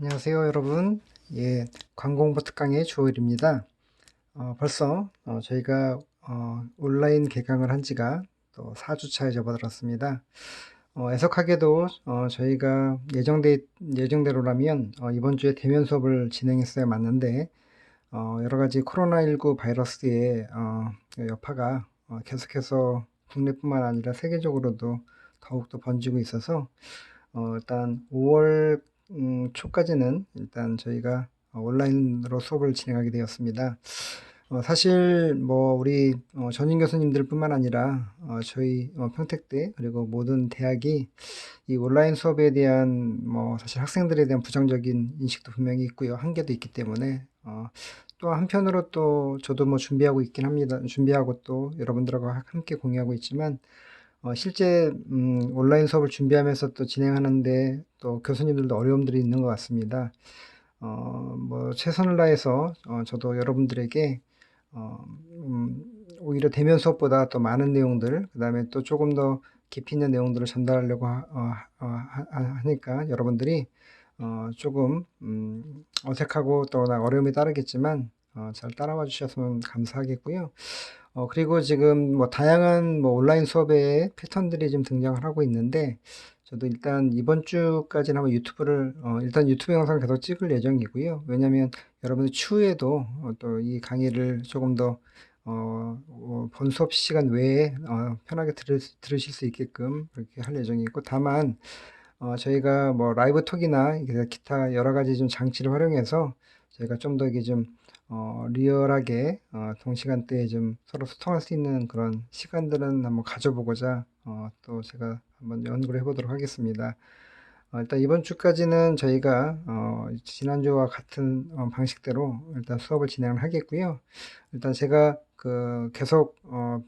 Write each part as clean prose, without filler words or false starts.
안녕하세요, 여러분. 예, 광고홍보 특강의 주호일입니다. 벌써 저희가 온라인 개강을 한 지가 또 4주차에 접어들었습니다. 애석하게도 저희가 예정대로라면 이번 주에 대면 수업을 진행했어야 맞는데 여러 가지 코로나19 바이러스의 그 여파가 계속해서 국내뿐만 아니라 세계적으로도 더욱더 번지고 있어서 일단 5월 초까지는 일단 저희가 온라인으로 수업을 진행하게 되었습니다. 사실 뭐 우리 전임 교수님들 뿐만 아니라 저희 평택대 그리고 모든 대학이 이 온라인 수업에 대한 뭐 사실 학생들에 대한 부정적인 인식도 분명히 있고요. 한계도 있기 때문에 또 한편으로 또 저도 뭐 준비하고 있긴 합니다. 준비하고 또 여러분들하고 함께 공유하고 있지만 실제 온라인 수업을 준비하면서 또 진행하는데 또 교수님들도 어려움들이 있는 것 같습니다. 뭐 최선을 다해서 저도 여러분들에게 오히려 대면 수업보다 또 많은 내용들, 그다음에 또 조금 더 깊이 있는 내용들을 전달하려고 하니까 여러분들이 조금 어색하고 또 어려움이 따르겠지만 잘 따라와 주셨으면 감사하겠고요. 그리고 지금 뭐 다양한 뭐 온라인 수업의 패턴들이 지금 등장을 하고 있는데 저도 일단 이번 주까지는 한번 일단 유튜브 영상을 계속 찍을 예정이고요. 왜냐하면 여러분들 추후에도 또 이 강의를 조금 더 본 수업 시간 외에 편하게 들으실 수 있게끔 그렇게 할 예정이고, 다만 저희가 뭐 라이브 톡이나 기타 여러 가지 좀 장치를 활용해서 저희가 좀 더 이게 좀 리얼하게 동시간대에 좀 서로 소통할 수 있는 그런 시간들은 한번 가져보고자 또 제가 한번 연구를 해보도록 하겠습니다. 일단 이번 주까지는 저희가 지난주와 같은 방식대로 일단 수업을 진행을 하겠고요. 일단 제가 그 계속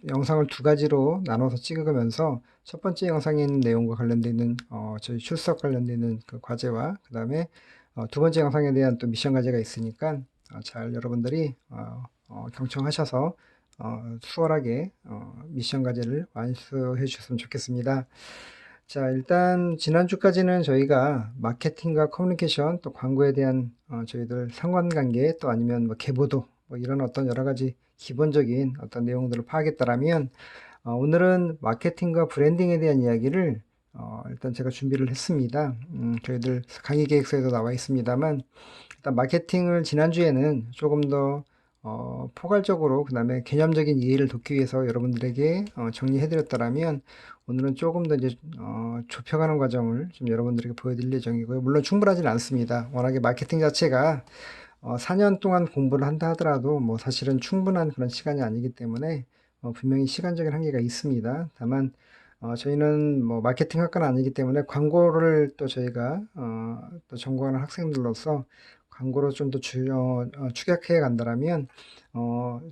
영상을 두 가지로 나눠서 찍으면서 첫 번째 영상에 있는 내용과 관련되는 저희 출석 관련되는 그 과제와 그 다음에 두 번째 영상에 대한 또 미션 과제가 있으니까 잘 여러분들이 경청하셔서 수월하게 미션 과제를 완수해 주셨으면 좋겠습니다. 자, 일단 지난주까지는 저희가 마케팅과 커뮤니케이션 또 광고에 대한 저희들 상관관계 또 아니면 뭐 계보도 뭐 이런 어떤 여러 가지 기본적인 어떤 내용들을 파악했다라면 오늘은 마케팅과 브랜딩에 대한 이야기를 일단 제가 준비를 했습니다. 저희들 강의 계획서에도 나와 있습니다만 일단 마케팅을 지난주에는 조금 더 포괄적으로 그 다음에 개념적인 이해를 돕기 위해서 여러분들에게 정리해드렸다라면 오늘은 조금 더 이제 좁혀가는 과정을 좀 여러분들에게 보여드릴 예정이고요. 물론 충분하지는 않습니다. 워낙에 마케팅 자체가 4년 동안 공부를 한다 하더라도 뭐 사실은 충분한 그런 시간이 아니기 때문에 분명히 시간적인 한계가 있습니다. 다만 저희는 뭐 마케팅 학과는 아니기 때문에 광고를 또 저희가 또 전공하는 학생들로서 광고로 좀 더 축약해 간다라면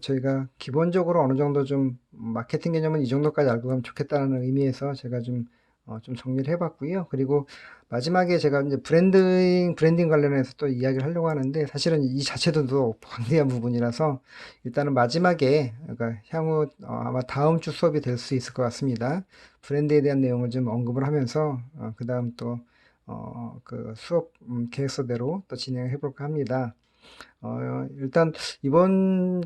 저희가 기본적으로 어느 정도 좀 마케팅 개념은 이 정도까지 알고 가면 좋겠다는 의미에서 제가 좀 정리를 해봤고요. 그리고 마지막에 제가 이제 브랜딩 관련해서 또 이야기를 하려고 하는데 사실은 이 자체도 또 방대한 부분이라서 일단은 마지막에 그러니까 향후 아마 다음 주 수업이 될 수 있을 것 같습니다. 브랜드에 대한 내용을 좀 언급을 하면서 그 다음 또 그 수업 계획서대로 또 진행해 볼까 합니다. 일단 이번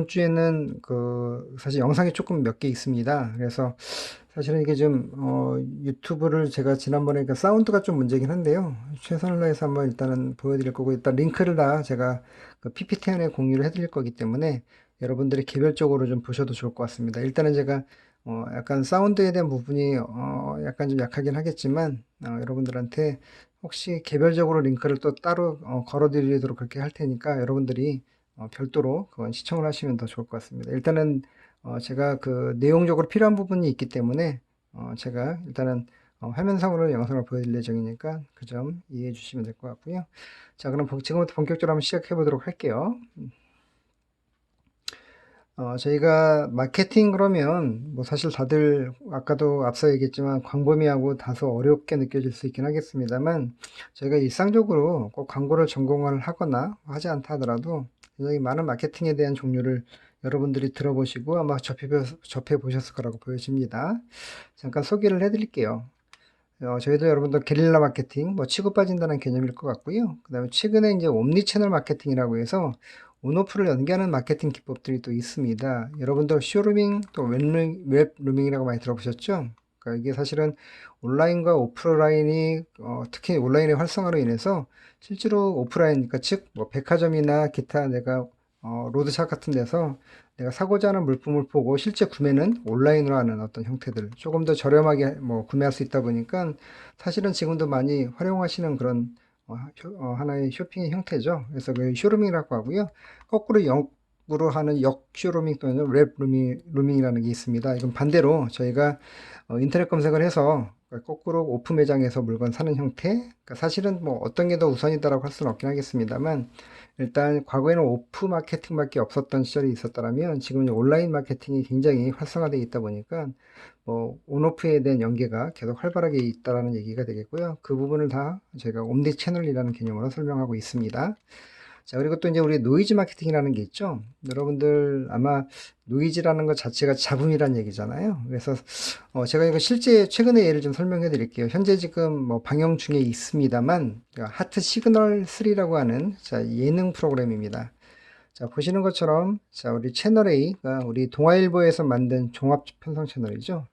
주에는 그 사실 영상이 조금 몇 개 있습니다. 그래서 사실은 이게 좀 유튜브를 제가 지난번에 그 사운드가 좀 문제긴 한데요. 최선을 다해서 한번 일단은 보여드릴 거고, 일단 링크를 다 제가 그 PPT 안에 공유를 해드릴 거기 때문에 여러분들이 개별적으로 좀 보셔도 좋을 것 같습니다. 일단은 제가 약간 사운드에 대한 부분이 약간 좀 약하긴 하겠지만 여러분들한테 혹시 개별적으로 링크를 또 따로 걸어드리도록 그렇게 할 테니까 여러분들이 별도로 그건 시청을 하시면 더 좋을 것 같습니다. 일단은 제가 그 내용적으로 필요한 부분이 있기 때문에 제가 일단은 화면상으로 영상을 보여드릴 예정이니까 그 점 이해해 주시면 될 것 같고요. 자, 그럼 지금부터 본격적으로 한번 시작해 보도록 할게요. 저희가 마케팅 그러면 뭐 사실 다들 아까도 앞서 얘기했지만 광범위하고 다소 어렵게 느껴질 수 있긴 하겠습니다만 저희가 일상적으로 꼭 광고를 전공을 하거나 하지 않다 하더라도 굉장히 많은 마케팅에 대한 종류를 여러분들이 들어보시고 아마 접해 보셨을 거라고 보여집니다. 잠깐 소개를 해드릴게요. 저희도 여러분들 게릴라 마케팅 뭐 치고 빠진다는 개념일 것 같고요. 그다음에 최근에 이제 옴니 채널 마케팅이라고 해서 온오프를 연계하는 마케팅 기법들이 또 있습니다. 여러분들 쇼루밍 또 웹루밍이라고 많이 들어보셨죠? 그러니까 이게 사실은 온라인과 오프라인이 특히 온라인의 활성화로 인해서 실제로 오프라인, 그러니까 즉 뭐 백화점이나 기타 내가 로드샵 같은 데서 내가 사고자 하는 물품을 보고 실제 구매는 온라인으로 하는 어떤 형태들 조금 더 저렴하게 뭐 구매할 수 있다 보니까 사실은 지금도 많이 활용하시는 그런 하나의 쇼핑의 형태죠. 그래서 그 쇼루밍이라고 하고요. 거꾸로 역으로 하는 역 쇼루밍 또는 랩 루밍이라는 게 있습니다. 이건 반대로 저희가 인터넷 검색을 해서 거꾸로 오프 매장에서 물건 사는 형태. 그러니까 사실은 뭐 어떤 게 더 우선이다라고 할 수는 없긴 하겠습니다만 일단 과거에는 오프 마케팅밖에 없었던 시절이 있었다면 지금 온라인 마케팅이 굉장히 활성화되어 있다 보니까 뭐 온오프에 대한 연계가 계속 활발하게 있다라는 얘기가 되겠고요. 그 부분을 다 저희가 옴니 채널이라는 개념으로 설명하고 있습니다. 자, 그리고 또 이제 우리 노이즈 마케팅이라는 게 있죠. 여러분들 아마 노이즈라는 것 자체가 잡음이란 얘기잖아요. 그래서 제가 이거 실제 최근의 예를 좀 설명해 드릴게요. 현재 지금 뭐 방영 중에 있습니다만 하트 시그널 3라고 하는 자, 예능 프로그램입니다. 자, 보시는 것처럼 자, 우리 채널 A가 우리 동아일보에서 만든 종합 편성 채널이죠.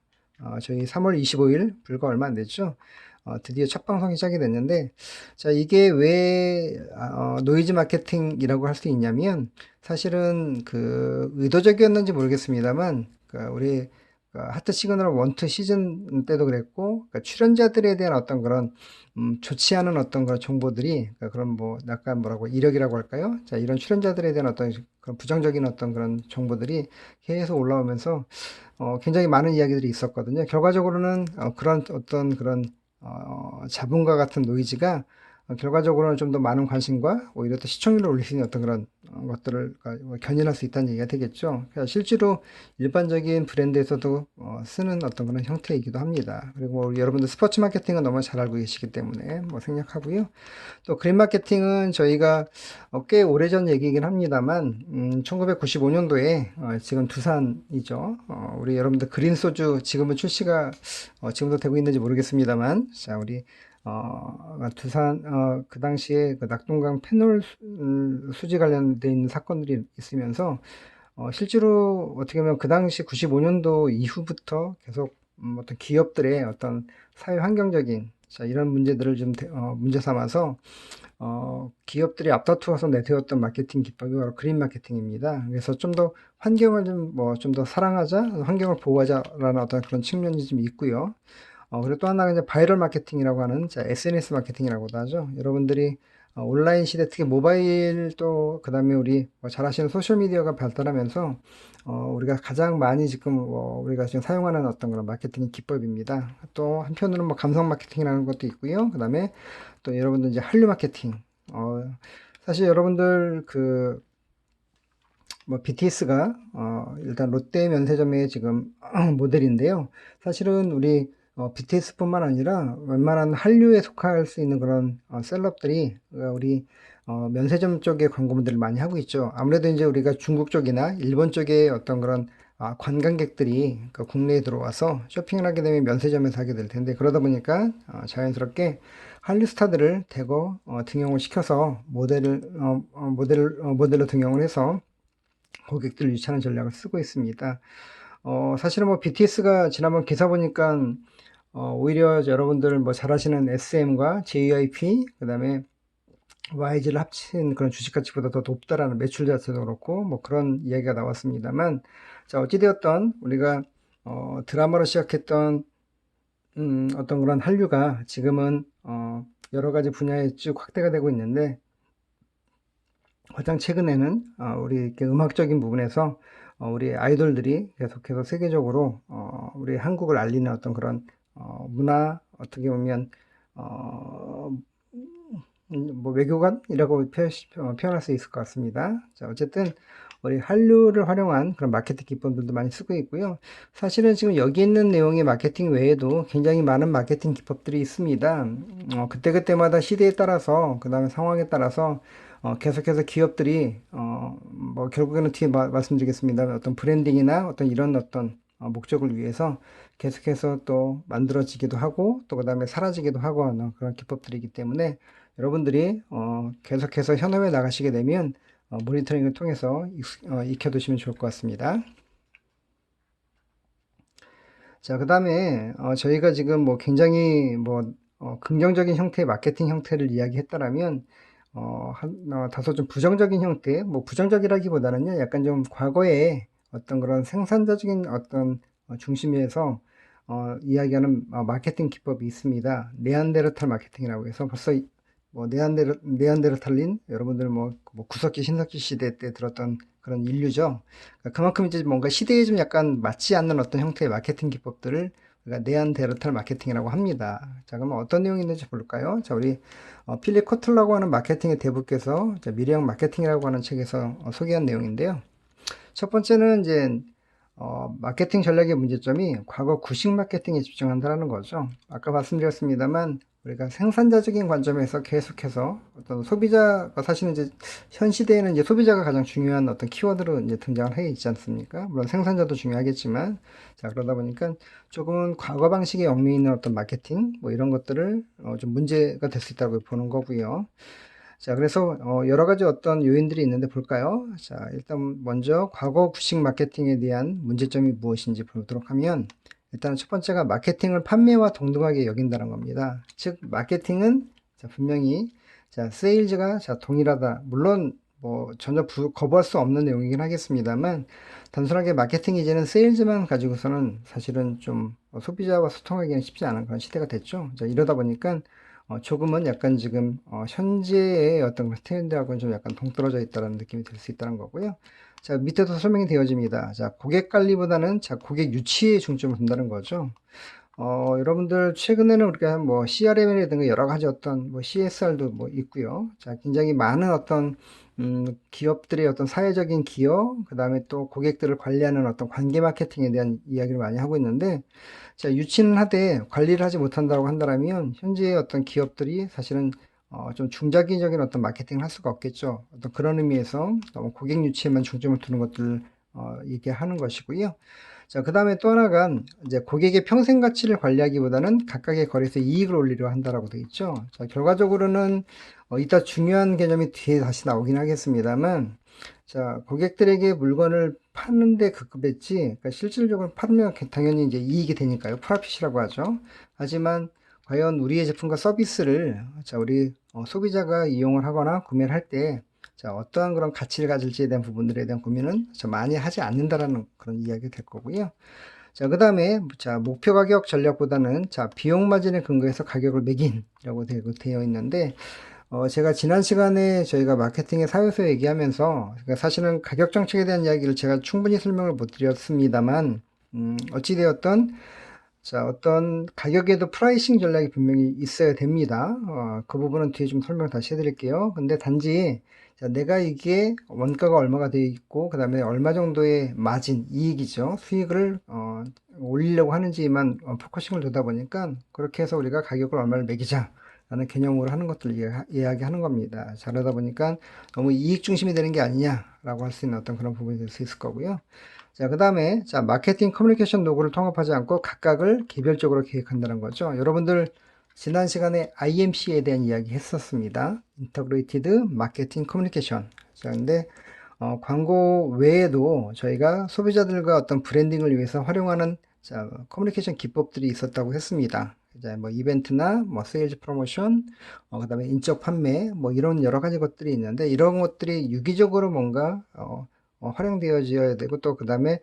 저희 3월 25일 불과 얼마 안 됐죠. 드디어 첫 방송이 시작이 됐는데, 자, 이게 왜, 노이즈 마케팅이라고 할 수 있냐면, 사실은 그, 의도적이었는지 모르겠습니다만, 그 우리, 하트 시그널 1, 2 시즌 때도 그랬고, 그러니까 출연자들에 대한 어떤 그런, 좋지 않은 어떤 그런 정보들이, 그러니까 그런 뭐, 약간 뭐라고, 이력이라고 할까요? 자, 이런 출연자들에 대한 어떤 그런 부정적인 어떤 그런 정보들이 계속 올라오면서, 굉장히 많은 이야기들이 있었거든요. 결과적으로는 그런 어떤 그런 자본과 같은 노이즈가 결과적으로는 좀 더 많은 관심과 오히려 또 시청률을 올릴 수 있는 어떤 그런 것들을 견인할 수 있다는 얘기가 되겠죠. 그러니까 실제로 일반적인 브랜드에서도 쓰는 어떤 그런 형태이기도 합니다. 그리고 우리 여러분들 스포츠 마케팅은 너무 잘 알고 계시기 때문에 뭐 생략하고요. 또 그린 마케팅은 저희가 꽤 오래전 얘기이긴 합니다만 1995년도에 지금 두산이죠. 우리 여러분들 그린 소주 지금은 출시가 지금도 되고 있는지 모르겠습니다만 자 우리 두산 그 당시에 그 낙동강 페놀 수지 관련돼 있는 사건들이 있으면서 실제로 어떻게 보면 그 당시 95년도 이후부터 계속 어떤 기업들의 어떤 사회 환경적인 자, 이런 문제들을 좀 문제 삼아서 기업들이 앞다투어서 내세웠던 마케팅 기법이 바로 그린 마케팅입니다. 그래서 좀 더 환경을 좀 뭐 좀 더 사랑하자, 환경을 보호하자라는 어떤 그런 측면이 좀 있고요. 그리고 또 하나가 이제 바이럴 마케팅이라고 하는 자, SNS 마케팅이라고도 하죠. 여러분들이 온라인 시대 특히 모바일 또 그다음에 우리 잘 아시는 소셜 미디어가 발달하면서 우리가 가장 많이 지금 우리가 지금 사용하는 어떤 그런 마케팅 기법입니다. 또 한편으로는 뭐 감성 마케팅이라는 것도 있고요. 그다음에 또 여러분들 이제 한류 마케팅. 사실 여러분들 그 뭐 BTS가 일단 롯데 면세점의 지금 모델인데요. 사실은 우리 BTS뿐만 아니라 웬만한 한류에 속할 수 있는 그런 셀럽들이 우리 면세점 쪽에 광고 모델을 많이 하고 있죠. 아무래도 이제 우리가 중국 쪽이나 일본 쪽에 어떤 그런 관광객들이 그 국내에 들어와서 쇼핑을 하게 되면 면세점에서 하게 될 텐데 그러다 보니까 자연스럽게 한류 스타들을 대거 등용을 시켜서 모델로 등용을 해서 고객들을 유치하는 전략을 쓰고 있습니다. 사실은 뭐 BTS가 지난번 기사 보니까 오히려 여러분들 뭐 잘 아시는 SM과 JYP 그다음에 YG를 합친 그런 주식 가치보다 더 높다라는 매출 자체도 그렇고 뭐 그런 이야기가 나왔습니다만 자 어찌되었던 우리가 드라마로 시작했던 어떤 그런 한류가 지금은 여러 가지 분야에 쭉 확대가 되고 있는데 가장 최근에는 우리 이렇게 음악적인 부분에서 우리 아이돌들이 계속해서 세계적으로 우리 한국을 알리는 어떤 그런 문화 어떻게 보면 뭐 외교관이라고 표현할 수 있을 것 같습니다. 자, 어쨌든 우리 한류를 활용한 그런 마케팅 기법들도 많이 쓰고 있고요. 사실은 지금 여기 있는 내용의 마케팅 외에도 굉장히 많은 마케팅 기법들이 있습니다. 그때그때마다 시대에 따라서 그 다음에 상황에 따라서 계속해서 기업들이 뭐 결국에는 뒤에 말씀드리겠습니다. 어떤 브랜딩이나 어떤 이런 어떤 목적을 위해서 계속해서 또 만들어지기도 하고 또 그 다음에 사라지기도 하고 하는 그런 기법들이기 때문에 여러분들이 계속해서 현업에 나가시게 되면 모니터링을 통해서 익혀두시면 좋을 것 같습니다. 자, 그 다음에 저희가 지금 뭐 굉장히 뭐 긍정적인 형태의 마케팅 형태를 이야기했다라면 다소 좀 부정적인 형태, 뭐 부정적이라기보다는요, 약간 좀 과거에 어떤 그런 생산자적인 어떤 중심에서 이야기하는 마케팅 기법이 있습니다. 네안데르탈 마케팅이라고 해서 벌써 뭐 네안데르탈린 여러분들 뭐 구석기 신석기 시대 때 들었던 그런 인류죠. 그러니까 그만큼 이제 뭔가 시대에 좀 약간 맞지 않는 어떤 형태의 마케팅 기법들을 우리가 네안데르탈 마케팅이라고 합니다. 자, 그러면 어떤 내용이 있는지 볼까요? 자, 우리 필립 코틀라고 하는 마케팅의 대부께서 미래형 마케팅이라고 하는 책에서 소개한 내용인데요. 첫 번째는 이제 마케팅 전략의 문제점이 과거 구식 마케팅에 집중한다는 거죠. 아까 말씀드렸습니다만 우리가 생산자적인 관점에서 계속해서 어떤 소비자가 사실은 이제 현 시대에는 이제 소비자가 가장 중요한 어떤 키워드로 이제 등장을 해 있지 않습니까? 물론 생산자도 중요하겠지만 자 그러다 보니까 조금은 과거 방식에 얽매여 있는 어떤 마케팅 뭐 이런 것들을 좀 문제가 될 수 있다고 보는 거고요. 자, 그래서 여러 가지 어떤 요인들이 있는데 볼까요? 자, 일단 먼저 과거 구식 마케팅에 대한 문제점이 무엇인지 보도록 하면 일단 첫 번째가 마케팅을 판매와 동등하게 여긴다는 겁니다. 즉, 마케팅은 자, 분명히 자, 세일즈가 자, 동일하다. 물론 뭐 전혀 거부할 수 없는 내용이긴 하겠습니다만 단순하게 마케팅 이제는 세일즈만 가지고서는 사실은 좀 소비자와 소통하기는 쉽지 않은 그런 시대가 됐죠. 자, 이러다 보니까 조금은 약간 지금 현재의 어떤 트렌드하고는 좀 약간 동떨어져 있다는 느낌이 들 수 있다는 거고요. 자, 밑에도 설명이 되어집니다. 자, 고객 관리보다는 자, 고객 유치에 중점을 둔다는 거죠. 여러분들 최근에는 우리가 뭐 CRM이라든가 여러 가지 어떤 뭐 CSR도 뭐 있고요. 자, 굉장히 많은 어떤 기업들의 어떤 사회적인 기여, 그 다음에 또 고객들을 관리하는 어떤 관계 마케팅에 대한 이야기를 많이 하고 있는데, 자, 유치는 하되 관리를 하지 못한다고 한다면 현재의 어떤 기업들이 사실은 좀 중장기적인 어떤 마케팅을 할 수가 없겠죠. 어떤 그런 의미에서 너무 고객 유치에만 중점을 두는 것들 얘기하는 것이고요. 자, 그 다음에 또 하나가 이제 고객의 평생 가치를 관리하기보다는 각각의 거래에서 이익을 올리려 한다라고 되어 있죠. 자, 결과적으로는 이따 중요한 개념이 뒤에 다시 나오긴 하겠습니다만, 자, 고객들에게 물건을 파는데 급급했지, 그러니까 실질적으로 팔면 당연히 이제 이익이 되니까요. 프라핏이라고 하죠. 하지만 과연 우리의 제품과 서비스를 자, 우리 소비자가 이용을 하거나 구매를 할 때, 자, 어떠한 그런 가치를 가질지에 대한 부분들에 대한 고민은 많이 하지 않는다라는 그런 이야기가 될 거고요. 자, 그 다음에, 자, 목표 가격 전략보다는, 자, 비용 마진에 근거해서 가격을 매긴이라고 되어 있는데, 제가 지난 시간에 저희가 마케팅의 사요소 얘기하면서, 그러니까 사실은 가격 정책에 대한 이야기를 제가 충분히 설명을 못 드렸습니다만, 어찌되었던, 자, 어떤 가격에도 프라이싱 전략이 분명히 있어야 됩니다. 그 부분은 뒤에 좀 설명 다시 해드릴게요. 근데 단지, 자, 내가 이게 원가가 얼마가 되어 있고, 그 다음에 얼마 정도의 마진, 이익이죠. 수익을, 올리려고 하는지만 포커싱을 두다 보니까, 그렇게 해서 우리가 가격을 얼마를 매기자. 라는 개념으로 하는 것들을 이야기하는 겁니다. 자, 그러다 보니까 너무 이익 중심이 되는 게 아니냐라고 할 수 있는 어떤 그런 부분이 될 수 있을 거고요. 자, 그 다음에, 자, 마케팅 커뮤니케이션 도구를 통합하지 않고 각각을 개별적으로 계획한다는 거죠. 여러분들, 지난 시간에 IMC에 대한 이야기 했었습니다. Integrated Marketing Communication. 자, 근데, 광고 외에도 저희가 소비자들과 어떤 브랜딩을 위해서 활용하는 자, 커뮤니케이션 기법들이 있었다고 했습니다. 이제 뭐 이벤트나 뭐 세일즈 프로모션, 그다음에 인적 판매, 뭐 이런 여러 가지 것들이 있는데 이런 것들이 유기적으로 뭔가 활용되어져야 되고 또 그다음에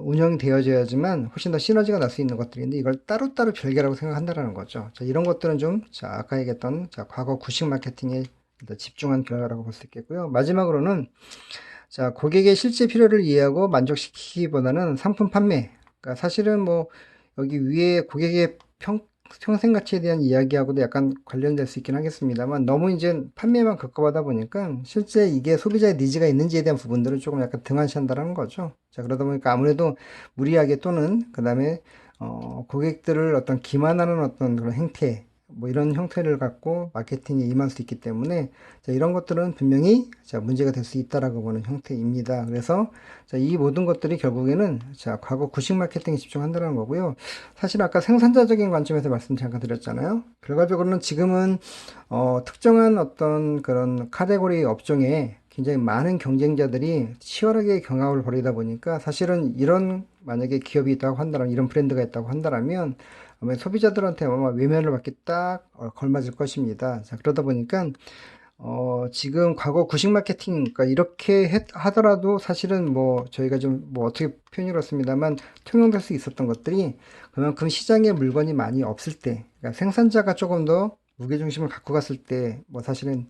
운영되어져야지만 훨씬 더 시너지가 날 수 있는 것들인데 이걸 따로따로 별개라고 생각한다라는 거죠. 자, 이런 것들은 좀 자, 아까 얘기했던 자, 과거 구식 마케팅에 집중한 결과라고 볼 수 있겠고요. 마지막으로는 자, 고객의 실제 필요를 이해하고 만족시키기보다는 상품 판매. 그러니까 사실은 뭐 여기 위에 고객의 평생 가치에 대한 이야기하고도 약간 관련될 수 있긴 하겠습니다만 너무 이제 판매만 가까워하다 보니까 실제 이게 소비자의 니즈가 있는지에 대한 부분들은 조금 약간 등한시한다는 거죠. 자, 그러다 보니까 아무래도 무리하게 또는 그 다음에 고객들을 어떤 기만하는 어떤 그런 행태 뭐 이런 형태를 갖고 마케팅에 임할 수 있기 때문에 자, 이런 것들은 분명히 자, 문제가 될 수 있다라고 보는 형태입니다. 그래서 자, 이 모든 것들이 결국에는 자, 과거 구식 마케팅에 집중한다는 거고요. 사실 아까 생산자적인 관점에서 말씀 잠깐 드렸잖아요. 결과적으로는 지금은 특정한 어떤 그런 카테고리 업종에 굉장히 많은 경쟁자들이 치열하게 경합을 벌이다 보니까 사실은 이런 만약에 기업이 있다고 한다면 이런 브랜드가 있다고 한다면 아마 소비자들한테 아마 외면을 받기 딱 걸맞을 것입니다. 자, 그러다 보니까 지금 과거 구식 마케팅, 그러니까 이렇게 하더라도 사실은 뭐 저희가 좀 뭐 어떻게 표현이 그렇습니다만 통용될 수 있었던 것들이 그만큼 시장에 물건이 많이 없을 때, 그러니까 생산자가 조금 더 무게중심을 갖고 갔을 때 뭐 사실은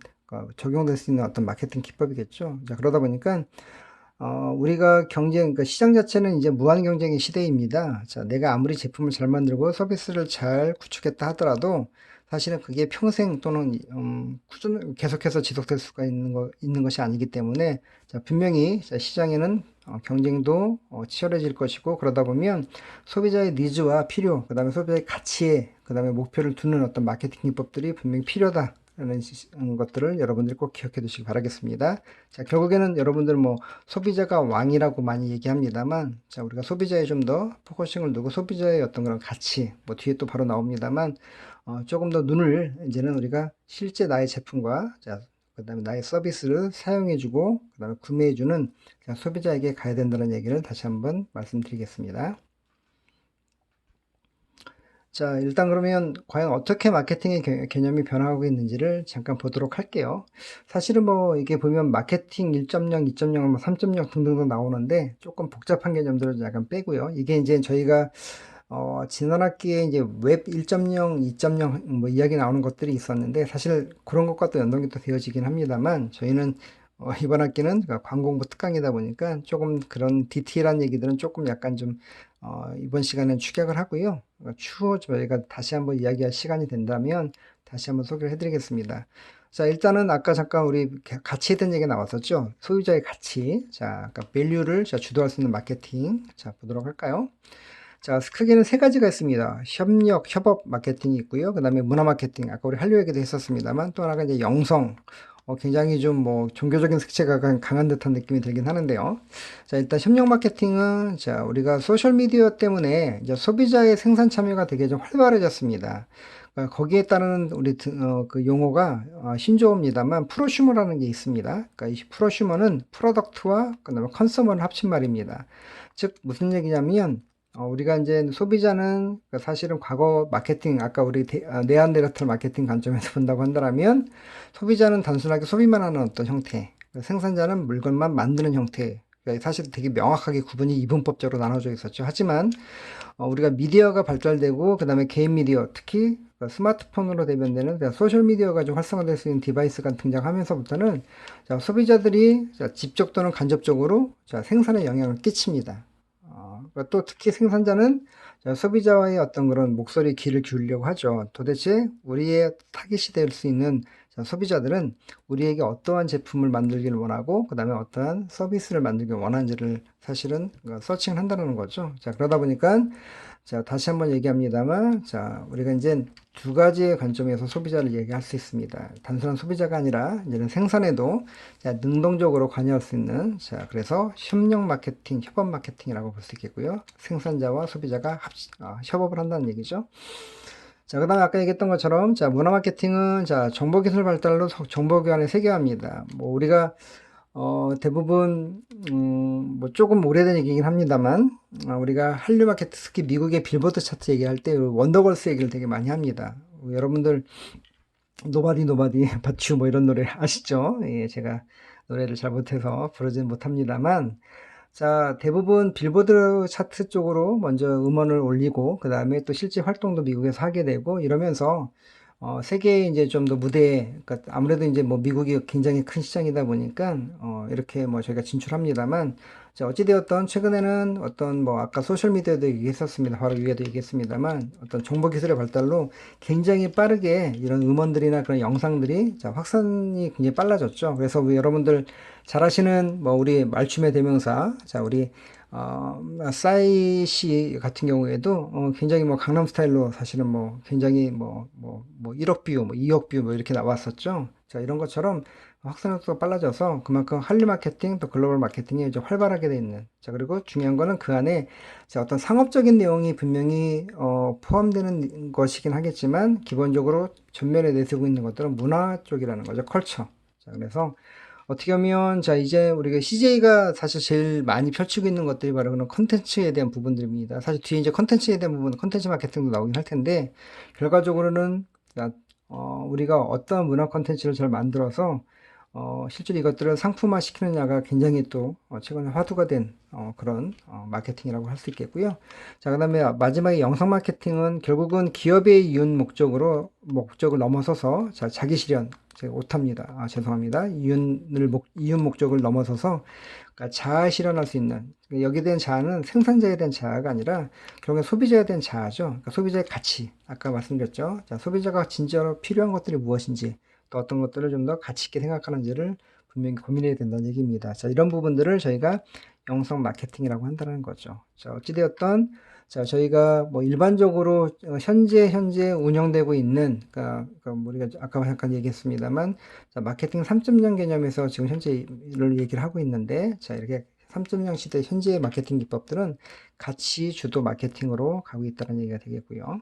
적용될 수 있는 어떤 마케팅 기법이겠죠. 자, 그러다 보니까 우리가 그러니까 시장 자체는 이제 무한 경쟁의 시대입니다. 자, 내가 아무리 제품을 잘 만들고 서비스를 잘 구축했다 하더라도 사실은 그게 평생 또는 계속해서 지속될 수가 있는 것이 아니기 때문에 자, 분명히 자, 시장에는 경쟁도 치열해질 것이고 그러다 보면 소비자의 니즈와 필요, 그 다음에 소비자의 가치에, 그 다음에 목표를 두는 어떤 마케팅 기법들이 분명히 필요하다. 라는 것들을 여러분들이 꼭 기억해 두시기 바라겠습니다. 자, 결국에는 여러분들 뭐 소비자가 왕이라고 많이 얘기합니다만, 자, 우리가 소비자에 좀 더 포커싱을 두고 소비자의 어떤 그런 가치, 뭐 뒤에 또 바로 나옵니다만, 조금 더 눈을 이제는 우리가 실제 나의 제품과, 자, 그 다음에 나의 서비스를 사용해주고, 그 다음에 구매해주는 소비자에게 가야 된다는 얘기를 다시 한번 말씀드리겠습니다. 자, 일단 그러면 과연 어떻게 마케팅의 개념이 변화하고 있는지를 잠깐 보도록 할게요. 사실은 뭐 이게 보면 마케팅 1.0, 2.0, 3.0 등등등 나오는데 조금 복잡한 개념들을 약간 빼고요. 이게 이제 저희가 지난 학기에 이제 웹 1.0, 2.0 뭐 이야기 나오는 것들이 있었는데 사실 그런 것과 또 연동이 또 되어지긴 합니다만 저희는 이번 학기는 광고 공부 특강이다 보니까 조금 그런 디테일한 얘기들은 조금 약간 좀 이번 시간엔 축약을 하고요. 추후 저희가 다시 한번 이야기할 시간이 된다면 다시 한번 소개를 해드리겠습니다. 자, 일단은 아까 잠깐 우리 가치에 대한 얘기가 나왔었죠. 소유자의 가치. 자, 아까 밸류를 주도할 수 있는 마케팅. 자, 보도록 할까요? 자, 크게는 세 가지가 있습니다. 협업 마케팅이 있고요. 그 다음에 문화 마케팅. 아까 우리 한류 얘기도 했었습니다만 또 하나가 이제 영성. 굉장히 좀 뭐 종교적인 색채가 강한 듯한 느낌이 들긴 하는데요. 자, 일단 협력 마케팅은 자, 우리가 소셜 미디어 때문에 이제 소비자의 생산 참여가 되게 좀 활발해졌습니다. 거기에 따르는 우리 그 용어가 신조어입니다만 프로슈머라는 게 있습니다. 그러니까 이 프로슈머는 프로덕트와 그다음에 컨서머를 합친 말입니다. 즉 무슨 얘기냐면 우리가 이제 소비자는 사실은 과거 마케팅, 아까 우리 네안데르탈 마케팅 관점에서 본다고 한다면 소비자는 단순하게 소비만 하는 어떤 형태, 생산자는 물건만 만드는 형태, 사실 되게 명확하게 구분이 이분법적으로 나눠져 있었죠. 하지만 우리가 미디어가 발달되고 그 다음에 개인 미디어, 특히 스마트폰으로 대변되는 소셜 미디어가 좀 활성화될 수 있는 디바이스가 등장하면서부터는 소비자들이 직접 또는 간접적으로 생산에 영향을 끼칩니다. 또 특히 생산자는 소비자와의 어떤 그런 목소리 귀를 기울이려고 하죠. 도대체 우리의 타깃이 될 수 있는 소비자들은 우리에게 어떠한 제품을 만들기를 원하고 그 다음에 어떠한 서비스를 만들기 원하는지를 사실은 서칭을 한다는 거죠. 자, 그러다 보니까 자, 다시 한번 얘기합니다만 자, 우리가 이제 두 가지의 관점에서 소비자를 얘기할 수 있습니다. 단순한 소비자가 아니라 이제는 생산에도 자, 능동적으로 관여할 수 있는 자, 그래서 협력 마케팅, 협업 마케팅이라고 볼 수 있겠고요. 생산자와 소비자가 협업을 한다는 얘기죠. 자, 그 다음에 아까 얘기했던 것처럼, 자, 문화 마케팅은, 자, 정보기술 발달로 정보교환을 세계화합니다. 뭐, 우리가, 대부분, 뭐, 조금 오래된 얘기긴 합니다만, 우리가 한류 마케팅, 특히 미국의 빌보드 차트 얘기할 때, 원더걸스 얘기를 되게 많이 합니다. 여러분들, 노바디, but you 뭐 이런 노래 아시죠? 예, 제가 노래를 잘 못해서 부르지는 못합니다만, 자, 대부분 빌보드 차트 쪽으로 먼저 음원을 올리고, 그 다음에 또 실제 활동도 미국에서 하게 되고, 이러면서, 세계에 이제 좀 더 무대에, 그러니까 아무래도 이제 뭐 미국이 굉장히 큰 시장이다 보니까, 이렇게 뭐 저희가 진출합니다만, 자, 어찌되었던 최근에는 어떤 뭐 아까 소셜미디어도 얘기했었습니다. 바로 위에도 얘기했습니다만, 어떤 정보기술의 발달로 굉장히 빠르게 이런 음원들이나 그런 영상들이 자, 확산이 굉장히 빨라졌죠. 그래서 여러분들 잘 아시는 뭐 우리 말춤의 대명사, 자, 우리 싸이 같은 경우에도 굉장히 뭐 강남 스타일로 사실은 뭐 굉장히 1억 뷰, 뭐 2억 뷰 뭐 이렇게 나왔었죠. 자, 이런 것처럼 확산 속도가 빨라져서 그만큼 한리 마케팅 또 글로벌 마케팅이 이제 활발하게 돼 있는. 자, 그리고 중요한 거는 그 안에 자, 어떤 상업적인 내용이 분명히 포함되는 것이긴 하겠지만 기본적으로 전면에 내세우고 있는 것들은 문화 쪽이라는 거죠. 컬처. 자, 그래서 어떻게 하면 자 이제 우리가 CJ가 사실 제일 많이 펼치고 있는 것들이 바로 그런 컨텐츠에 대한 부분들입니다. 사실 뒤에 이제 컨텐츠에 대한 부분, 컨텐츠 마케팅도 나오긴 할 텐데 결과적으로는 우리가 어떤 문화 컨텐츠를 잘 만들어서 실제로 이것들을 상품화 시키느냐가 굉장히 또 최근에 화두가 된 그런 마케팅이라고 할 수 있겠고요. 자, 그다음에 마지막에 영상 마케팅은 결국은 기업의 목적을 넘어서서 자, 자기 실현, 제가 오탑니다. 죄송합니다. 이윤 목적을 넘어서서 그러니까 자아 실현할 수 있는 여기에 대한 자아는 생산자에 대한 자아가 아니라 결국엔 소비자에 대한 자아죠. 그러니까 소비자의 가치, 아까 말씀드렸죠. 자, 소비자가 진짜로 필요한 것들이 무엇인지 또 어떤 것들을 좀 더 가치 있게 생각하는지를 분명히 고민해야 된다는 얘기입니다. 자, 이런 부분들을 저희가 영상 마케팅이라고 한다는 거죠. 자, 어찌되었던 자, 저희가 뭐 일반적으로 현재 운영되고 있는 그러니까 우리가 아까 잠깐 얘기했습니다만 자, 마케팅 3.0 개념에서 지금 현재를 얘기를 하고 있는데 자, 이렇게 3.0 시대 현재의 마케팅 기법들은 가치 주도 마케팅으로 가고 있다는 얘기가 되겠고요.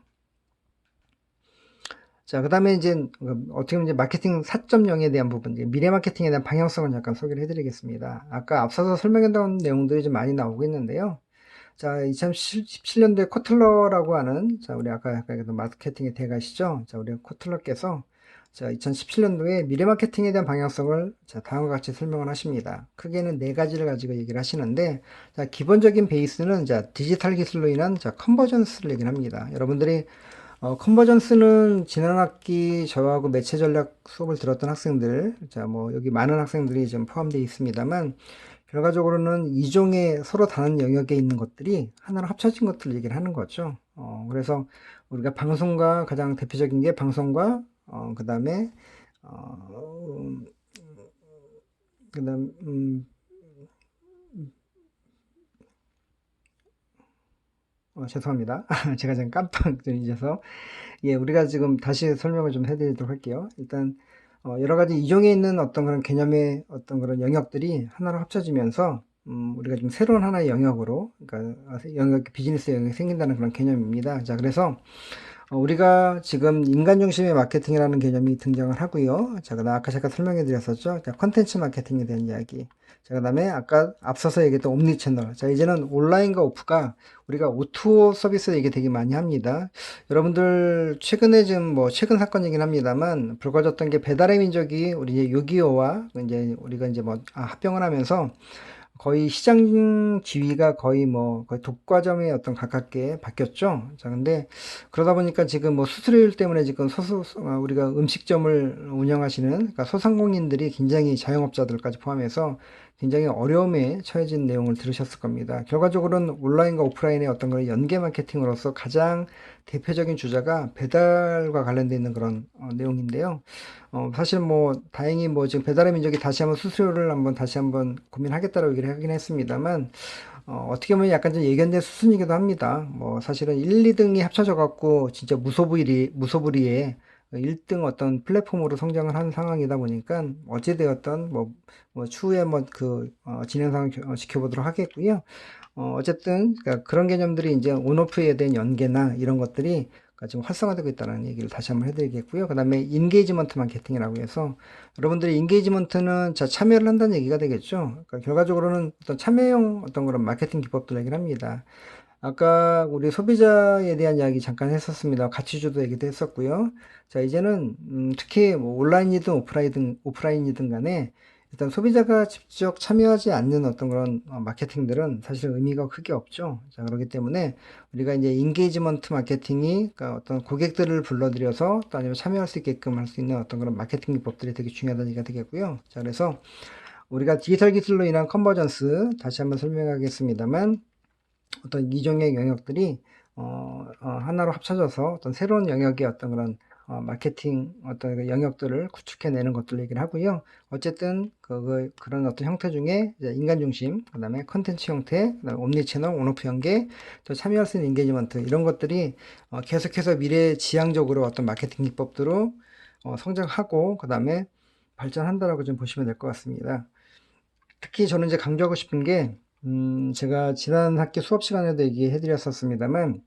자, 그 다음에 이제 어떻게 보면 이제 마케팅 4.0에 대한 부분, 미래 마케팅에 대한 방향성을 잠깐 소개를 해드리겠습니다. 아까 앞서서 설명했던 내용들이 좀 많이 나오고 있는데요. 자, 2017년도에 코틀러라고 하는, 자, 우리 아까 마케팅의 대가시죠? 자, 우리 코틀러께서, 자, 2017년도에 미래 마케팅에 대한 방향성을, 자, 다음과 같이 설명을 하십니다. 크게는 네 가지를 가지고 얘기를 하시는데, 자, 기본적인 베이스는, 자, 디지털 기술로 인한, 자, 컨버전스를 얘기를 합니다. 여러분들이, 컨버전스는 지난 학기 저하고 매체 전략 수업을 들었던 학생들, 자, 뭐, 여기 많은 학생들이 좀 포함되어 있습니다만, 결과적으로는 이종의 서로 다른 영역에 있는 것들이 하나로 합쳐진 것들을 얘기를 하는 거죠. 그래서 우리가 방송과 가장 대표적인 게 방송과 그 다음에 그다음 죄송합니다. 제가 지금 깜빡 잊어서 예, 우리가 지금 다시 설명을 좀 해드리도록 할게요. 일단 여러 가지 이종에 있는 어떤 그런 개념의 어떤 그런 영역들이 하나로 합쳐지면서 우리가 좀 새로운 하나의 영역으로 그러니까 비즈니스 영역이 생긴다는 그런 개념입니다. 자, 그래서 우리가 지금 인간 중심의 마케팅이라는 개념이 등장을 하고요. 자, 그다음 아까 잠깐 설명해 드렸었죠. 자, 컨텐츠 마케팅에 대한 이야기. 자, 그다음에 아까 앞서서 얘기했던 옴니 채널. 자, 이제는 온라인과 오프가 우리가 O2O 서비스 얘기 되게 많이 합니다. 여러분들 최근에 지금 뭐 최근 사건이긴 합니다만 불거졌던 게 배달의 민족이 우리 이제 요기요와 이제 우리가 이제 뭐 합병을 하면서 거의 시장 지위가 거의 독과점에 어떤 가깝게 바뀌었죠. 자, 근데 그러다 보니까 지금 뭐 수수료율 때문에 지금 우리가 음식점을 운영하시는 그러니까 소상공인들이 굉장히 자영업자들까지 포함해서 굉장히 어려움에 처해진 내용을 들으셨을 겁니다. 결과적으로는 온라인과 오프라인의 어떤 그런 연계 마케팅으로서 가장 대표적인 주자가 배달과 관련되어 있는 그런 내용인데요. 사실 뭐 다행히 뭐 지금 배달의 민족이 다시 한번 고민하겠다고 얘기를 하긴 했습니다만 어떻게 보면 약간 좀 예견된 수순이기도 합니다. 뭐 사실은 1, 2등이 합쳐져 갖고 진짜 무소불위의 1등 어떤 플랫폼으로 성장을 한 상황이다 보니까 어찌되었던 추후에 진행 상황 지켜보도록 하겠고요. 어쨌든 그러니까 그런 개념들이 이제 온오프에 대한 연계나 이런 것들이 그러니까 지금 활성화되고 있다는 얘기를 다시 한번 해드리겠고요. 그 다음에 인게이지먼트 마케팅이라고 해서 여러분들이 인게이지먼트는 자 참여를 한다는 얘기가 되겠죠. 그러니까 결과적으로는 어떤 참여형 어떤 그런 마케팅 기법들 얘기를 합니다. 아까 우리 소비자에 대한 이야기 잠깐 했었습니다. 가치주도 얘기도 했었고요. 자, 이제는 특히 뭐 온라인이든 오프라인이든 간에 일단 소비자가 직접 참여하지 않는 어떤 그런 마케팅들은 사실 의미가 크게 없죠. 자, 그렇기 때문에 우리가 이제 인게이지먼트 마케팅이 그러니까 어떤 고객들을 불러들여서 또 아니면 참여할 수 있게끔 할 수 있는 어떤 그런 마케팅 기법들이 되게 중요하다는 얘기가 되겠고요. 자, 그래서 우리가 디지털 기술로 인한 컨버전스 다시 한번 설명하겠습니다만 어떤 이종의 영역들이 하나로 합쳐져서 어떤 새로운 영역의 어떤 그런 마케팅 어떤 그 영역들을 구축해내는 것들 얘기를 하고요. 어쨌든 그런 어떤 형태 중에 이제 인간 중심, 그다음에 컨텐츠 형태, 그다음에 옴니채널, 온오프 연계, 또 참여할 수 있는 인게이지먼트 이런 것들이 계속해서 미래 지향적으로 어떤 마케팅 기법들로 성장하고 그다음에 발전한다라고 좀 보시면 될 것 같습니다. 특히 저는 이제 강조하고 싶은 게 제가 지난 학기 수업 시간에도 얘기해 드렸었습니다만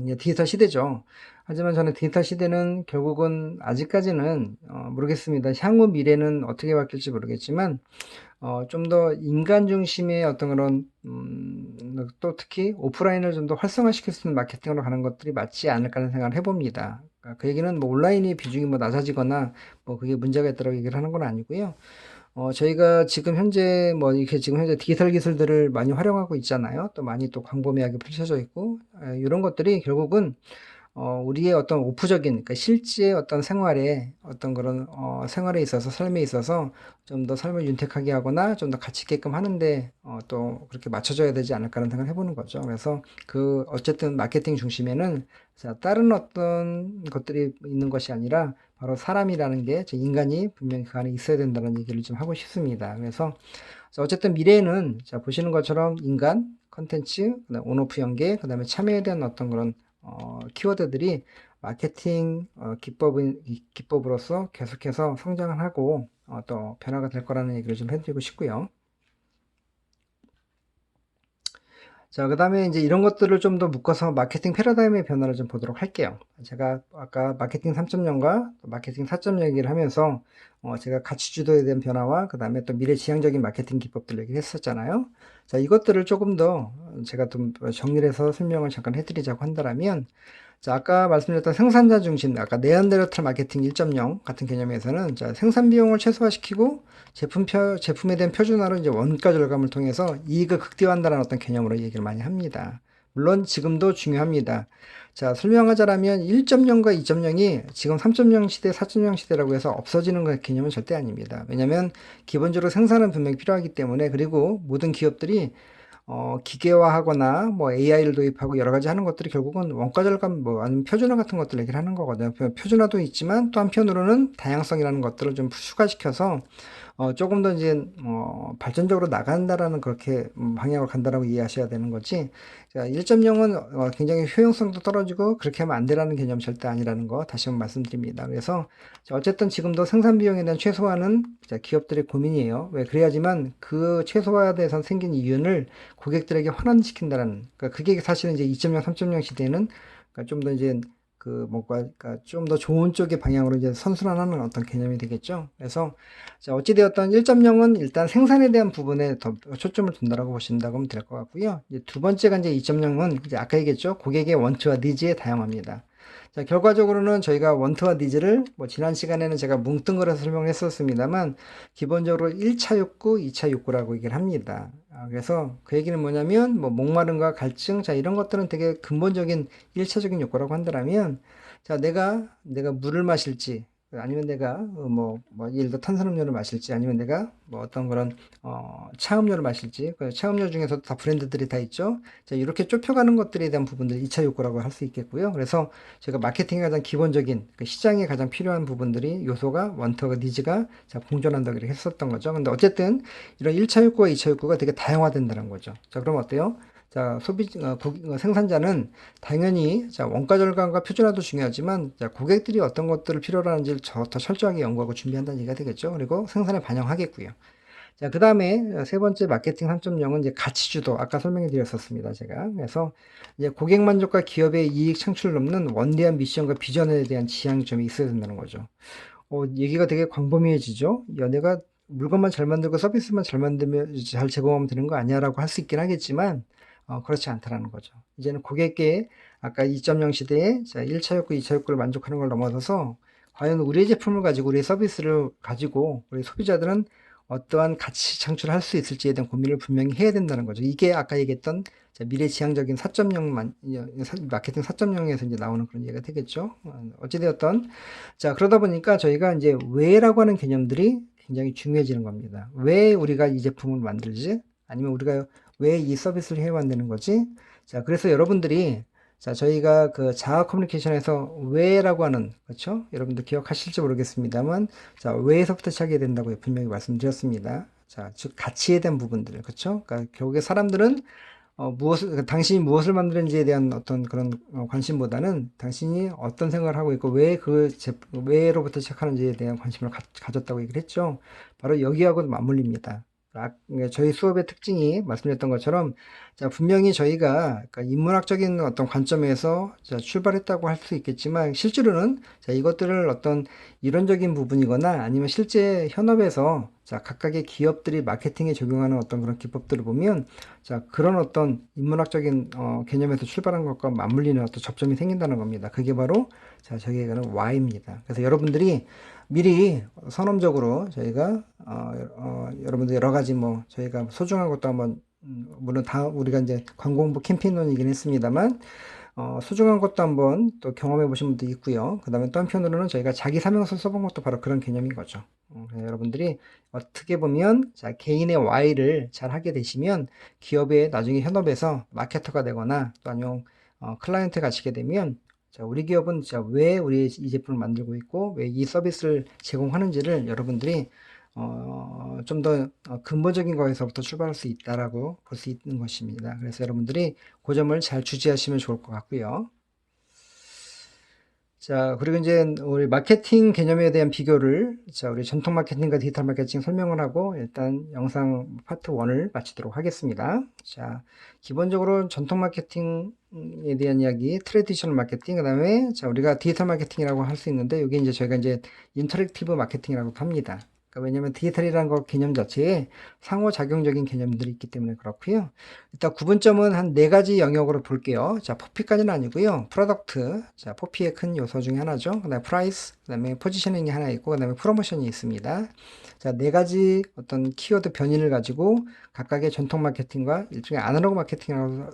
이제 디지털 시대죠. 하지만 저는 디지털 시대는 결국은 아직까지는 모르겠습니다. 향후 미래는 어떻게 바뀔지 모르겠지만 좀 더 인간 중심의 어떤 그런 또 특히 오프라인을 좀 더 활성화시킬 수 있는 마케팅으로 가는 것들이 맞지 않을까 하는 생각을 해봅니다. 그 얘기는 뭐 온라인의 비중이 뭐 낮아지거나 뭐 그게 문제가 있다고 얘기를 하는 건 아니고요. 저희가 지금 현재 뭐 이렇게 지금 현재 디지털 기술들을 많이 활용하고 있잖아요. 또 많이 또 광범위하게 펼쳐져 있고, 이런 것들이 결국은 우리의 어떤 오프적인, 그러니까 실제 어떤 생활에 어떤 그런 생활에 있어서 삶에 있어서 좀 더 삶을 윤택하게 하거나 좀 더 가치 있게끔 하는데 또 그렇게 맞춰져야 되지 않을까 하는 생각을 해보는 거죠. 그래서 어쨌든 마케팅 중심에는 자, 다른 어떤 것들이 있는 것이 아니라 바로 사람이라는 게 인간이 분명히 그 안에 있어야 된다는 얘기를 좀 하고 싶습니다. 그래서 어쨌든 미래에는 자 보시는 것처럼 인간, 컨텐츠, 그다음 온오프 연계, 그다음에 참여에 대한 어떤 그런 키워드들이 마케팅 기법으로서 계속해서 성장을 하고 또 변화가 될 거라는 얘기를 좀 해드리고 싶고요. 자, 그 다음에 이제 이런 것들을 좀 더 묶어서 마케팅 패러다임의 변화를 좀 보도록 할게요. 제가 아까 마케팅 3.0과 마케팅 4.0 얘기를 하면서 제가 가치 주도에 대한 변화와 그 다음에 또 미래 지향적인 마케팅 기법들 얘기를 했었잖아요. 자, 이것들을 조금 더 제가 좀 정리를 해서 설명을 잠깐 해드리자고 한다면, 자, 아까 말씀드렸던 생산자 중심, 아까 네안데르탈 마케팅 1.0 같은 개념에서는 자, 생산 비용을 최소화시키고 제품에 대한 표준화로 이제 원가 절감을 통해서 이익을 극대화한다는 어떤 개념으로 얘기를 많이 합니다. 물론 지금도 중요합니다. 자, 설명하자라면 1.0과 2.0이 지금 3.0 시대, 4.0 시대라고 해서 없어지는 개념은 절대 아닙니다. 왜냐하면 기본적으로 생산은 분명히 필요하기 때문에, 그리고 모든 기업들이 기계화하거나 뭐 AI를 도입하고 여러 가지 하는 것들이 결국은 원가 절감 뭐 아니면 표준화 같은 것들 얘기를 하는 거거든요. 표준화도 있지만 또 한편으로는 다양성이라는 것들을 좀 추가시켜서 조금 더 이제 발전적으로 나간다라는 그렇게 방향으로 간다라고 이해하셔야 되는 거지. 자, 1.0은 굉장히 효용성도 떨어지고 그렇게 하면 안 되라는 개념 절대 아니라는 거 다시 한번 말씀드립니다. 그래서 어쨌든 지금도 생산 비용에 대한 최소화는 기업들의 고민이에요. 왜 그래야지만 그 최소화에 대해서 생긴 이윤을 고객들에게 환원시킨다는, 그러니까 그게 사실은 이제 2.0, 3.0 시대에는 그러니까 좀 더 이제 뭔가 그러니까 좀 더 좋은 쪽의 방향으로 이제 선순환하는 어떤 개념이 되겠죠. 그래서 자, 어찌되었던 1.0은 일단 생산에 대한 부분에 더 초점을 둔다라고 보신다고 하면 될 것 같고요. 이제 두 번째가 이제 2.0은 이제 아까 얘기했죠. 고객의 원투와 니즈에 다양합니다. 자, 결과적으로는 저희가 원투와 니즈를 뭐 지난 시간에는 제가 뭉뚱그려서 설명을 했었습니다만 기본적으로 1차 욕구, 2차 욕구라고 얘기를 합니다. 그래서 그 얘기는 뭐냐면 뭐 목마름과 갈증, 자 이런 것들은 되게 근본적인 1차적인 욕구라고 한다면, 자 내가 물을 마실지 아니면 내가 예를 들어 탄산음료를 마실지 아니면 내가 뭐 어떤 그런 차음료를 마실지, 그 차음료 중에서도 다 브랜드들이 다 있죠. 자, 이렇게 좁혀가는 것들에 대한 부분들 2차 욕구라고 할 수 있겠고요. 그래서 제가 마케팅의 가장 기본적인 그 시장에 가장 필요한 부분들이 요소가 원터가 니즈가 자 공존한다 그렇게 했었던 거죠. 근데 어쨌든 이런 1차 욕구와 2차 욕구가 되게 다양화된다는 거죠. 자, 그럼 어때요? 자, 생산자는 당연히 자, 원가 절감과 표준화도 중요하지만 자, 고객들이 어떤 것들을 필요로 하는지를 더 철저하게 연구하고 준비한다는 얘기가 되겠죠. 그리고 생산에 반영하겠고요. 자, 그 다음에 세 번째 마케팅 3.0은 이제 가치 주도. 아까 설명해 드렸었습니다. 제가. 그래서 이제 고객 만족과 기업의 이익 창출을 돕는 원대한 미션과 비전에 대한 지향점이 있어야 된다는 거죠. 얘기가 되게 광범위해지죠. 내가 물건만 잘 만들고 서비스만 잘 만들면 잘 제공하면 되는 거 아니야라고 할 수 있긴 하겠지만 그렇지 않다라는 거죠. 이제는 고객께 아까 2.0 시대에 자, 1차 욕구, 2차 욕구를 만족하는 걸 넘어서서 과연 우리의 제품을 가지고 우리의 서비스를 가지고 우리 소비자들은 어떠한 가치 창출을 할 수 있을지에 대한 고민을 분명히 해야 된다는 거죠. 이게 아까 얘기했던 미래 지향적인 4.0 마케팅 4.0에서 이제 나오는 그런 얘기가 되겠죠. 어찌되었던 자, 그러다 보니까 저희가 이제 왜라고 하는 개념들이 굉장히 중요해지는 겁니다. 왜 우리가 이 제품을 만들지? 아니면 우리가 왜 이 서비스를 해야 만드는 거지? 자, 그래서 여러분들이 자, 저희가 그 자아 커뮤니케이션에서 왜라고 하는, 그렇죠? 여러분들 기억하실지 모르겠습니다만, 자, 왜에서부터 시작해야 된다고 분명히 말씀드렸습니다. 자, 즉, 가치에 대한 부분들, 그렇죠? 그러니까 결국에 사람들은 당신이 무엇을 만드는지에 대한 어떤 그런 관심보다는 당신이 어떤 생각을 하고 있고 왜로부터 시작하는지에 대한 관심을 가졌다고 얘기를 했죠. 바로 여기하고 맞물립니다. 저희 수업의 특징이 말씀드렸던 것처럼 자, 분명히 저희가 그러니까 인문학적인 어떤 관점에서 자, 출발했다고 할 수 있겠지만 실제로는 자, 이것들을 어떤 이론적인 부분이거나 아니면 실제 현업에서 자, 각각의 기업들이 마케팅에 적용하는 어떤 그런 기법들을 보면 자, 그런 어떤 인문학적인 개념에서 출발한 것과 맞물리는 어떤 접점이 생긴다는 겁니다. 그게 바로 자, 저희에게는 Y입니다. 그래서 여러분들이 미리 선험적으로 저희가 여러분들 여러 가지 뭐 저희가 소중한 것도 한번 물론 다 우리가 이제 광고 홍보 캠페인론이긴 했습니다만 소중한 것도 한번 또 경험해 보신 분도 있고요. 그 다음에 또 한편으로는 저희가 자기 사명서 써본 것도 바로 그런 개념인 거죠. 여러분들이 어떻게 보면 자, 개인의 Y를 잘 하게 되시면 기업의 나중에 현업에서 마케터가 되거나 또 아니면 클라이언트 가시게 되면 자, 우리 기업은 자, 왜 우리 이 제품을 만들고 있고 왜 이 서비스를 제공하는지를 여러분들이 좀 더 근본적인 거에서부터 출발할 수 있다라고 볼 수 있는 것입니다. 그래서 여러분들이 그 점을 잘 주지하시면 좋을 것 같고요. 자, 그리고 이제 우리 마케팅 개념에 대한 비교를 자, 우리 전통 마케팅과 디지털 마케팅 설명을 하고 일단 영상 파트 1을 마치도록 하겠습니다. 자, 기본적으로 전통 마케팅에 대한 이야기, 트레디셔널 마케팅, 그다음에 자, 우리가 디지털 마케팅이라고 할 수 있는데 여기 이제 저희가 이제 인터랙티브 마케팅이라고 합니다. 그러니까 왜냐면 디지털이라는 거 개념 자체에 상호작용적인 개념들이 있기 때문에 그렇고요. 일단 구분점은 한 4가지 영역으로 볼게요. 자, 포피까지는 아니고요. 프로덕트, 자, 포피의 큰 요소 중에 하나죠. 그 다음에 프라이스, 그 다음에 포지셔닝이 하나 있고, 그 다음에 프로모션이 있습니다. 자, 4가지 어떤 키워드 변이를 가지고 각각의 전통 마케팅과 일종의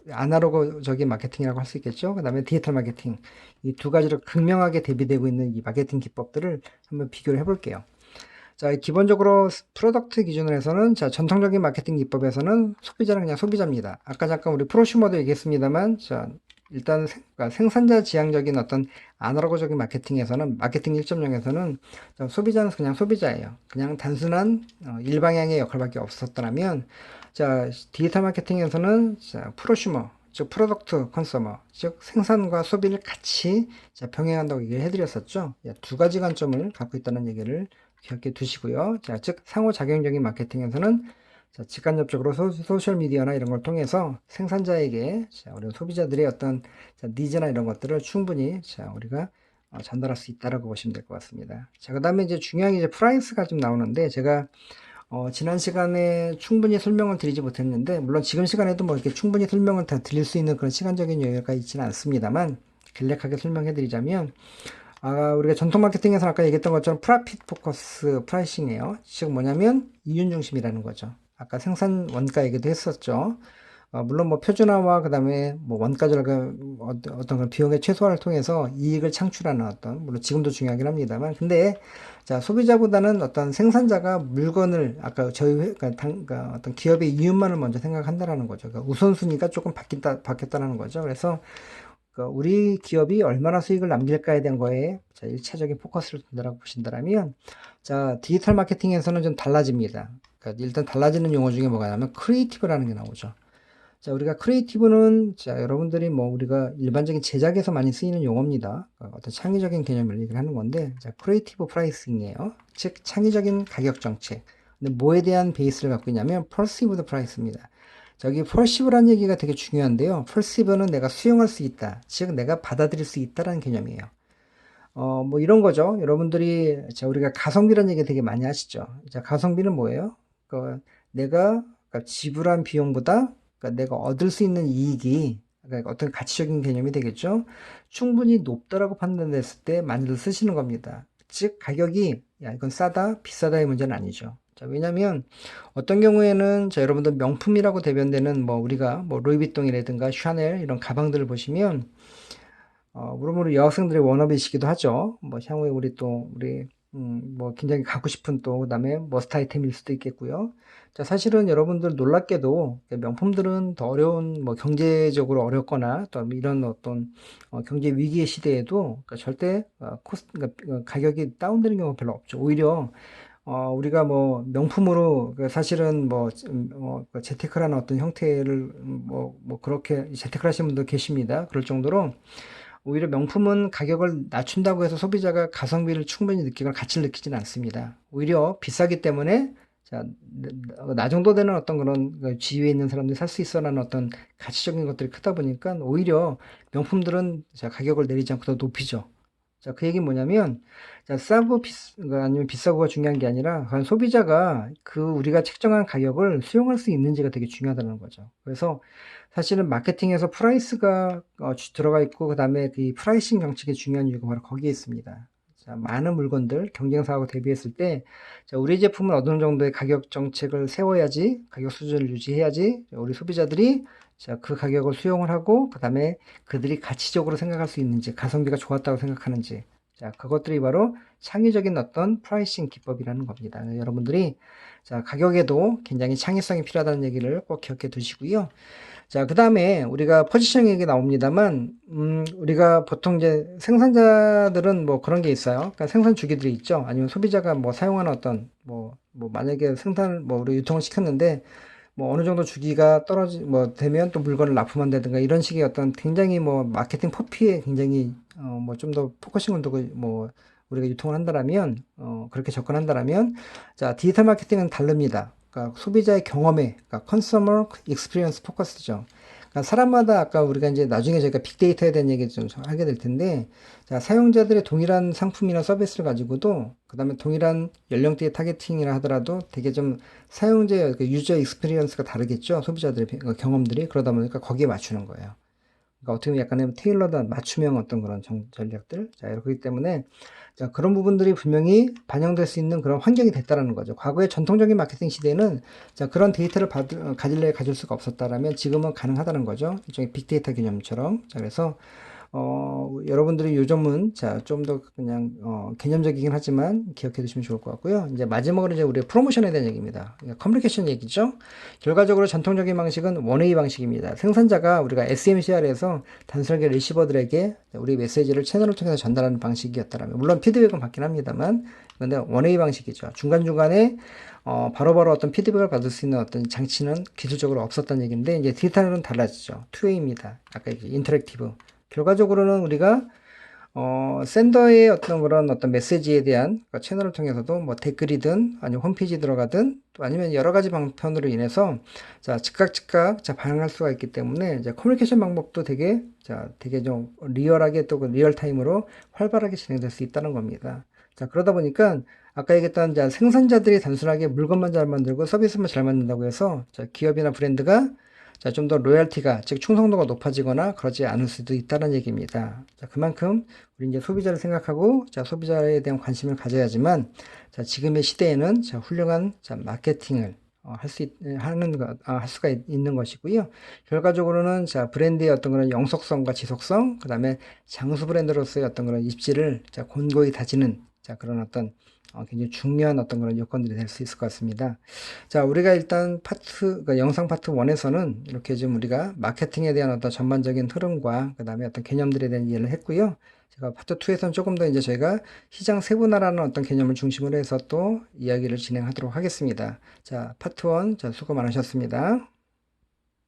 아날로그적인 마케팅이라고 할 수 있겠죠. 그 다음에 디지털 마케팅. 이 2가지로 극명하게 대비되고 있는 이 마케팅 기법들을 한번 비교를 해볼게요. 자, 기본적으로 프로덕트 기준으로 해서는 자, 전통적인 마케팅 기법에서는 소비자는 그냥 소비자입니다. 아까 잠깐 우리 프로슈머도 얘기했습니다만 자, 일단 그러니까 생산자 지향적인 어떤 아날로그적인 마케팅에서는 마케팅 1.0에서는 소비자는 그냥 소비자예요. 그냥 단순한 일방향의 역할밖에 없었더라면 자, 디지털 마케팅에서는 자, 프로슈머 즉 프로덕트 컨서머 즉 생산과 소비를 같이 자, 병행한다고 얘기를 해드렸었죠. 2가지 관점을 갖고 있다는 얘기를 기억해 두시고요. 자, 즉 상호작용적인 마케팅에서는 자, 직간접적으로 소셜미디어나 이런 걸 통해서 생산자에게 자, 우리 소비자들의 어떤 자, 니즈나 이런 것들을 충분히 자, 우리가 전달할 수 있다라고 보시면 될 것 같습니다. 자, 그 다음에 이제 중요한 게 이제 프라이스가 좀 나오는데 제가 지난 시간에 충분히 설명을 드리지 못했는데 물론 지금 시간에도 뭐 이렇게 충분히 설명을 다 드릴 수 있는 그런 시간적인 여유가 있지는 않습니다만 간략하게 설명해 드리자면 우리가 전통 마케팅에서 아까 얘기했던 것처럼 프라핏 포커스 프라이싱이에요. 즉 뭐냐면 이윤 중심이라는 거죠. 아까 생산 원가 얘기도 했었죠. 물론 뭐 표준화와 그다음에 뭐 원가 절감 어떤 그런 비용의 최소화를 통해서 이익을 창출하는 어떤 물론 지금도 중요하긴 합니다만 근데 자 소비자보다는 어떤 생산자가 물건을 아까 그러니까 어떤 기업의 이윤만을 먼저 생각한다라는 거죠. 그러니까 우선순위가 조금 바뀌었다는 거죠. 그래서 우리 기업이 얼마나 수익을 남길까에 대한 거에 자, 1차적인 포커스를 둔다라고 보신다면 자, 디지털 마케팅에서는 좀 달라집니다. 그러니까 일단 달라지는 용어 중에 뭐가 나면 크리에이티브라는 게 나오죠. 자, 우리가 크리에이티브는 자, 여러분들이 뭐 우리가 일반적인 제작에서 많이 쓰이는 용어입니다. 어떤 창의적인 개념을 얘기를 하는 건데 자, 크리에이티브 프라이싱이에요. 즉 창의적인 가격 정책. 근데 뭐에 대한 베이스를 갖고 있냐면 퍼시브드 프라이스입니다. 저기 perceive라는 얘기가 되게 중요한데요. perceive는 내가 수용할 수 있다. 즉 내가 받아들일 수 있다라는 개념이에요. 뭐 이런 거죠. 여러분들이 자 우리가 가성비라는 얘기 되게 많이 하시죠. 자 가성비는 뭐예요? 그러니까 지불한 비용보다 그러니까 내가 얻을 수 있는 이익이 그러니까 어떤 가치적인 개념이 되겠죠. 충분히 높다라고 판단됐을 때 많이들 쓰시는 겁니다. 즉 가격이 야 이건 싸다 비싸다의 문제는 아니죠. 자, 왜냐면 어떤 경우에는 자 여러분들 명품이라고 대변되는 뭐 우리가 뭐 루이비통이라든가 샤넬 이런 가방들을 보시면 물론 우리 여학생들의 워너비시기도 하죠. 뭐 향후에 우리 뭐 굉장히 갖고 싶은 또 그다음에 머스트 아이템일 수도 있겠고요. 자, 사실은 여러분들 놀랍게도 명품들은 더 어려운 뭐 경제적으로 어렵거나 또 이런 어떤 경제 위기의 시대에도 그러니까 절대 그러니까 가격이 다운되는 경우가 별로 없죠. 오히려 우리가 뭐 명품으로 사실은 뭐 그 재테크라는 어떤 형태를 뭐 그렇게 재테크를 하시는 분도 계십니다. 그럴 정도로 오히려 명품은 가격을 낮춘다고 해서 소비자가 가성비를 충분히 느끼거나 가치를 느끼지는 않습니다. 오히려 비싸기 때문에 자, 나 정도 되는 어떤 그런 그 지위에 있는 사람들이 살 수 있어라는 어떤 가치적인 것들이 크다 보니까 오히려 명품들은 자, 가격을 내리지 않고 더 높이죠. 자, 그 얘기는 뭐냐면, 자, 아니면 비싸고가 중요한 게 아니라, 과연 소비자가 그 우리가 책정한 가격을 수용할 수 있는지가 되게 중요하다는 거죠. 그래서 사실은 마케팅에서 프라이스가 들어가 있고, 그 다음에 그 프라이싱 정책이 중요한 이유가 바로 거기에 있습니다. 자, 많은 물건들, 경쟁사하고 대비했을 때, 자, 우리 제품은 어느 정도의 가격 정책을 세워야지, 가격 수준을 유지해야지, 우리 소비자들이 자, 그 가격을 수용을 하고, 그 다음에 그들이 가치적으로 생각할 수 있는지, 가성비가 좋았다고 생각하는지, 자, 그것들이 바로 창의적인 어떤 프라이싱 기법이라는 겁니다. 여러분들이, 자, 가격에도 굉장히 창의성이 필요하다는 얘기를 꼭 기억해 두시고요. 자, 그 다음에 우리가 포지셔닝 얘기 나옵니다만, 우리가 보통 이제 생산자들은 뭐 그런 게 있어요. 그러니까 생산 주기들이 있죠. 아니면 소비자가 뭐 사용하는 어떤, 뭐 만약에 생산을, 뭐 우리 유통을 시켰는데, 뭐 어느 정도 주기가 뭐 되면 또 물건을 납품한다든가 이런 식의 어떤 굉장히 뭐 마케팅 포피에 굉장히 뭐 좀 더 포커싱을 두고 뭐 우리가 유통을 한다라면 그렇게 접근한다라면 자, 디지털 마케팅은 다릅니다. 그러니까 소비자의 경험에 그러니까 컨슈머 익스피리언스 포커스죠. 그러니까 사람마다 아까 우리가 이제 나중에 저희가 빅데이터에 대한 얘기 좀 하게 될 텐데 자, 사용자들의 동일한 상품이나 서비스를 가지고도 그다음에 동일한 연령대의 타겟팅이라 하더라도 되게 좀 사용자의 그 유저 익스피리언스가 다르겠죠. 소비자들의 경험들이 그러다 보니까 거기에 맞추는 거예요. 그러니까 어떻게 보면 약간의 테일러드한 맞춤형 어떤 그런 전략들. 자, 그렇기 때문에 자, 그런 부분들이 분명히 반영될 수 있는 그런 환경이 됐다라는 거죠. 과거의 전통적인 마케팅 시대에는 자, 그런 데이터를 가질래 가질 수가 없었다라면 지금은 가능하다는 거죠. 일종의 빅데이터 개념처럼. 자, 그래서 여러분들이 요즘은 자, 좀 더 그냥 개념적이긴 하지만 기억해 두시면 좋을 것 같고요. 이제 마지막으로 이제 우리 프로모션에 대한 얘기입니다. 그러니까 커뮤니케이션 얘기죠. 결과적으로 전통적인 방식은 원웨이 방식입니다. 생산자가 우리가 SMCR에서 단순하게 리시버들에게 우리 메시지를 채널을 통해서 전달하는 방식이었다라면 물론 피드백은 받긴 합니다만 근데 원웨이 방식이죠. 중간중간에 바로바로 어떤 피드백을 받을 수 있는 어떤 장치는 기술적으로 없었던 얘기인데 이제 디지털은 달라지죠. 투웨이입니다. 아까 인터랙티브. 결과적으로는 우리가 샌더의 어떤 그런 어떤 메시지에 대한 그러니까 채널을 통해서도 뭐 댓글이든 아니면 홈페이지 들어가든 또 아니면 여러 가지 방편으로 인해서 자 즉각 자 반응할 수가 있기 때문에 이제 커뮤니케이션 방법도 되게 좀 리얼하게 또 그 리얼 타임으로 활발하게 진행될 수 있다는 겁니다. 자 그러다 보니까 아까 얘기했던 자 생산자들이 단순하게 물건만 잘 만들고 서비스만 잘 만든다고 해서 자 기업이나 브랜드가 자, 좀 더 로열티가, 즉 충성도가 높아지거나 그러지 않을 수도 있다는 얘기입니다. 자, 그만큼 우리 이제 소비자를 생각하고 자, 소비자에 대한 관심을 가져야지만 자, 지금의 시대에는 자, 훌륭한 자, 마케팅을 할 수가 있는 것이고요. 결과적으로는 자, 브랜드의 어떤 그런 영속성과 지속성, 그 다음에 장수 브랜드로서의 어떤 그런 입지를 자, 곤고히 다지는 자, 그런 어떤 굉장히 중요한 어떤 그런 요건들이 될 수 있을 것 같습니다. 자, 우리가 일단 그러니까 영상 파트 1에서는 이렇게 좀 우리가 마케팅에 대한 어떤 전반적인 흐름과 그 다음에 어떤 개념들에 대한 이해를 했고요. 제가 파트 2에서는 조금 더 이제 저희가 시장 세분화라는 어떤 개념을 중심으로 해서 또 이야기를 진행하도록 하겠습니다. 자, 파트 1, 자, 수고 많으셨습니다.